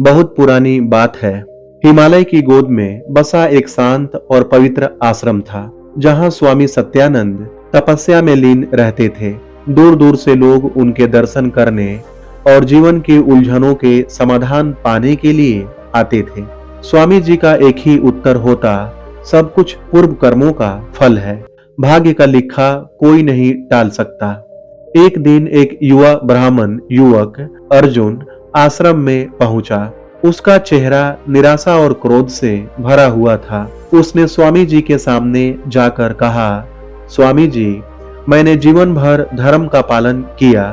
बहुत पुरानी बात है। हिमालय की गोद में बसा एक शांत और पवित्र आश्रम था, जहां स्वामी सत्यानंद तपस्या में लीन रहते थे। दूर दूर से लोग उनके दर्शन करने और जीवन की उलझनों के समाधान पाने के लिए आते थे। स्वामी जी का एक ही उत्तर होता, सब कुछ पूर्व कर्मों का फल है, भाग्य का लिखा कोई नहीं टाल सकता। एक दिन एक युवा ब्राह्मण युवक अर्जुन आश्रम में पहुंचा। उसका चेहरा निराशा और क्रोध से भरा हुआ था। उसने स्वामी जी के सामने जाकर कहा, स्वामी जी, मैंने जीवन भर धर्म का पालन किया,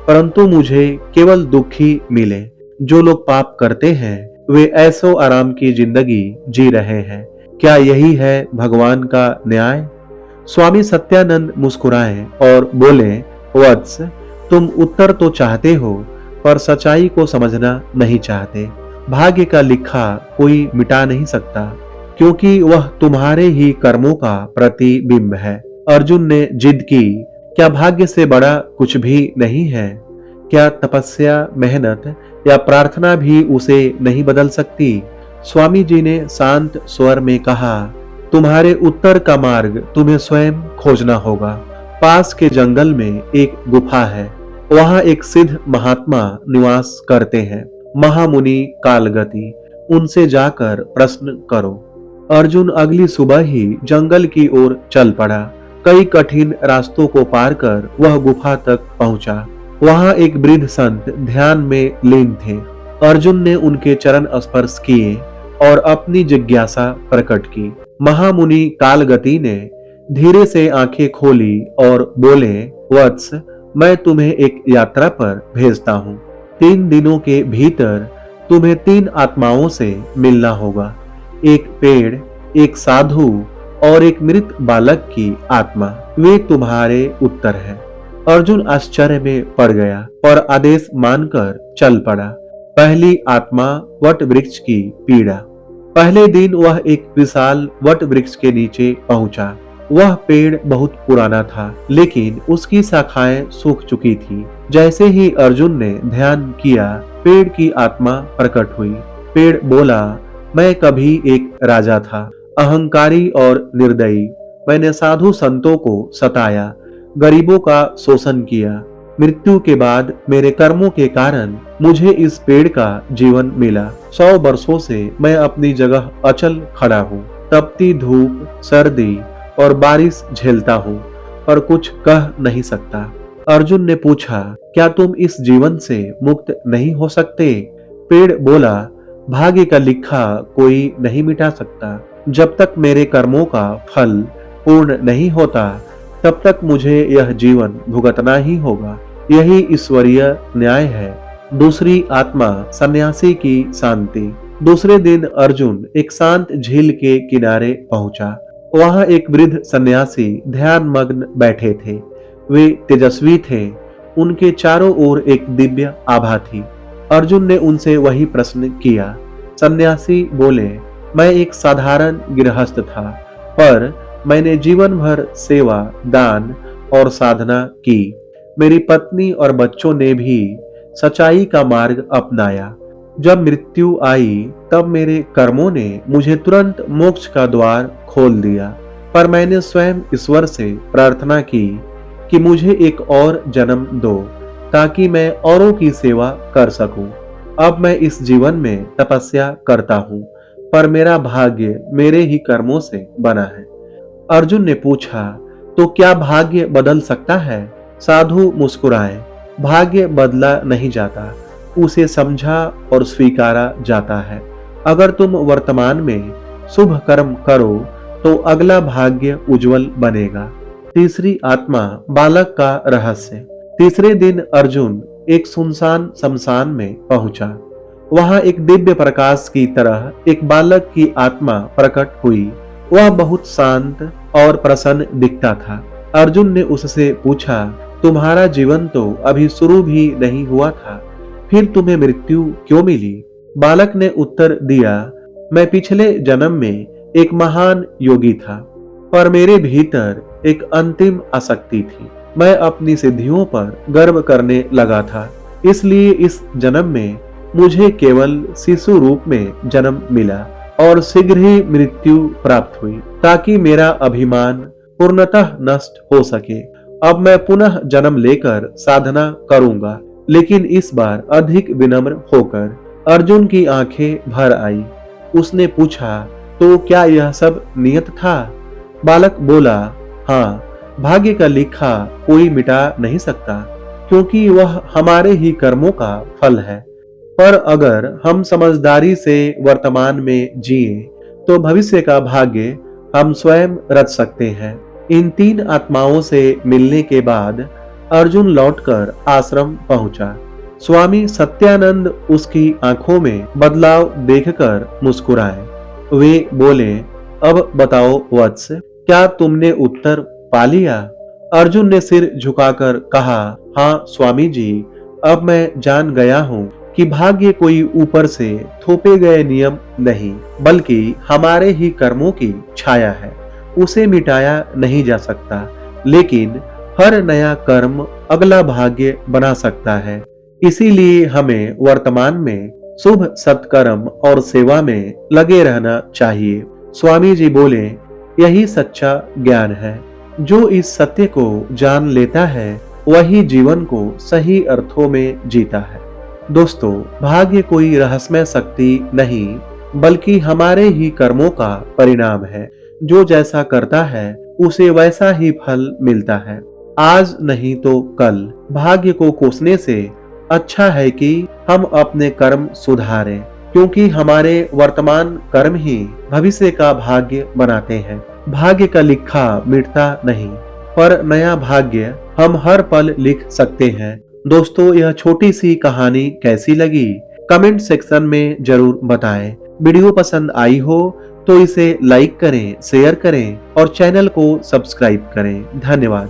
परंतु मुझे केवल दुख ही मिले। जो लोग पाप करते हैं वे ऐसो आराम की जिंदगी जी रहे हैं। क्या यही है भगवान का न्याय? स्वामी सत्यानंद मुस्कुराए और बोले, वत्स, तुम उत्तर तो चाहते हो, पर सच्चाई को समझना नहीं चाहते। भाग्य का लिखा कोई मिटा नहीं सकता, क्योंकि वह तुम्हारे ही कर्मों का प्रतिबिंब है। अर्जुन ने जिद की, क्या भाग्य से बड़ा कुछ भी नहीं है? क्या तपस्या, मेहनत या प्रार्थना भी उसे नहीं बदल सकती? स्वामी जी ने शांत स्वर में कहा, तुम्हारे उत्तर का मार्ग तुम्हें स्वयं खोजना होगा। पास के जंगल में एक गुफा है, वहां एक सिद्ध महात्मा निवास करते हैं, महामुनि कालगति। उनसे जाकर प्रश्न करो। अर्जुन अगली सुबह ही जंगल की ओर चल पड़ा। कई कठिन रास्तों को पार कर वह गुफा तक पहुंचा। वहां एक वृद्ध संत ध्यान में लीन थे। अर्जुन ने उनके चरण स्पर्श किए और अपनी जिज्ञासा प्रकट की। महामुनि कालगति ने धीरे से आंखें खोली और बोले, वत्स, मैं तुम्हें एक यात्रा पर भेजता हूँ। 3 दिनों के भीतर तुम्हें 3 आत्माओं से मिलना होगा, एक पेड़, एक साधु और एक मृत बालक की आत्मा। वे तुम्हारे उत्तर है। अर्जुन आश्चर्य में पड़ गया और आदेश मानकर चल पड़ा। पहली आत्मा वट वृक्ष की पीड़ा। पहले दिन वह एक विशाल वट वृक्ष के नीचे पहुंचा। वह पेड़ बहुत पुराना था, लेकिन उसकी शाखाएं सूख चुकी थी। जैसे ही अर्जुन ने ध्यान किया, पेड़ की आत्मा प्रकट हुई। पेड़ बोला, मैं कभी एक राजा था, अहंकारी और निर्दयी। मैंने साधु संतों को सताया, गरीबों का शोषण किया। मृत्यु के बाद मेरे कर्मों के कारण मुझे इस पेड़ का जीवन मिला। 100 वर्षों से मैं अपनी जगह अचल खड़ा हूँ। तपती धूप, सर्दी और बारिश झेलता हूँ, पर कुछ कह नहीं सकता। अर्जुन ने पूछा, क्या तुम इस जीवन से मुक्त नहीं हो सकते? पेड़ बोला, भाग्य का लिखा कोई नहीं मिटा सकता। जब तक मेरे कर्मों का फल पूर्ण नहीं होता, तब तक मुझे यह जीवन भुगतना ही होगा। यही ईश्वरीय न्याय है। दूसरी आत्मा सन्यासी की शांति। दूसरे दिन अर्जुन एक शांत झील के किनारे पहुंचा। वहां एक वृद्ध सन्यासी ध्यान मग्न बैठे थे। वे तेजस्वी थे। उनके चारों ओर एक दिव्य आभा थी। अर्जुन ने उनसे वही प्रश्न किया। सन्यासी बोले, मैं एक साधारण गृहस्थ था, पर मैंने जीवन भर सेवा, दान और साधना की। मेरी पत्नी और बच्चों ने भी सच्चाई का मार्ग अपनाया। जब मृत्यु आई, तब मेरे कर्मों ने मुझे तुरंत मोक्ष का द्वार खोल दिया, पर मैंने स्वयं ईश्वर से प्रार्थना की कि मुझे एक और जन्म दो, ताकि मैं औरों की सेवा कर सकूं। अब मैं इस जीवन में तपस्या करता हूं, पर मेरा भाग्य मेरे ही कर्मों से बना है। अर्जुन ने पूछा, तो क्या भाग्य बदल सकता है? साधु मुस्कुराए, भाग्य बदला नहीं जाता, उसे समझा और स्वीकारा जाता है। अगर तुम वर्तमान में शुभ कर्म करो तो अगला भाग्य उज्जवल बनेगा। तीसरी आत्मा बालक का रहस्य। तीसरे दिन अर्जुन एक सुनसान शमशान में पहुंचा। वहां एक दिव्य प्रकाश की तरह एक बालक की आत्मा प्रकट हुई। वह बहुत शांत और प्रसन्न दिखता था। अर्जुन ने उससे पूछा, तुम्हारा जीवन तो अभी शुरू भी नहीं हुआ था, फिर तुम्हें मृत्यु क्यों मिली? बालक ने उत्तर दिया, मैं पिछले जन्म में एक महान योगी था, पर मेरे भीतर एक अंतिम आसक्ति थी। मैं अपनी सिद्धियों पर गर्व करने लगा था, इसलिए इस जन्म में मुझे केवल शिशु रूप में जन्म मिला और शीघ्र ही मृत्यु प्राप्त हुई, ताकि मेरा अभिमान पूर्णतः नष्ट हो सके। अब मैं पुनः जन्म लेकर साधना करूंगा, लेकिन इस बार अधिक विनम्र होकर। अर्जुन की आंखें भर आई। उसने पूछा, तो क्या यह सब नियत था? बालक बोला, हाँ, भाग्य का लिखा कोई मिटा नहीं सकता, क्योंकि वह हमारे ही कर्मों का फल है। पर अगर हम समझदारी से वर्तमान में जिए तो भविष्य का भाग्य हम स्वयं रच सकते हैं। इन 3 आत्माओं से मिलने के बाद अर्जुन लौटकर आश्रम पहुंचा। स्वामी सत्यानंद उसकी आंखों में बदलाव देखकर मुस्कुराए। वे बोले, अब बताओ वत्स, क्या तुमने उत्तर पा लिया? अर्जुन ने सिर झुकाकर कहा, हाँ स्वामी जी, अब मैं जान गया हूँ कि भाग्य कोई ऊपर से थोपे गए नियम नहीं, बल्कि हमारे ही कर्मों की छाया है। उसे मिटाया नहीं जा सकता, लेकिन हर नया कर्म अगला भाग्य बना सकता है। इसीलिए हमें वर्तमान में शुभ सत्कर्म और सेवा में लगे रहना चाहिए। स्वामी जी बोले, यही सच्चा ज्ञान है। जो इस सत्य को जान लेता है वही जीवन को सही अर्थों में जीता है। दोस्तों, भाग्य कोई रहस्यमय शक्ति नहीं, बल्कि हमारे ही कर्मों का परिणाम है। जो जैसा करता है उसे वैसा ही फल मिलता है। आज नहीं तो कल भाग्य को कोसने से अच्छा है कि हम अपने कर्म सुधारें, क्योंकि हमारे वर्तमान कर्म ही भविष्य का भाग्य बनाते हैं। भाग्य का लिखा मिटता नहीं, पर नया भाग्य हम हर पल लिख सकते हैं। दोस्तों, यह छोटी सी कहानी कैसी लगी? कमेंट सेक्शन में जरूर बताएं। वीडियो पसंद आई हो तो इसे लाइक करें, शेयर करें और चैनल को सब्सक्राइब करें। धन्यवाद।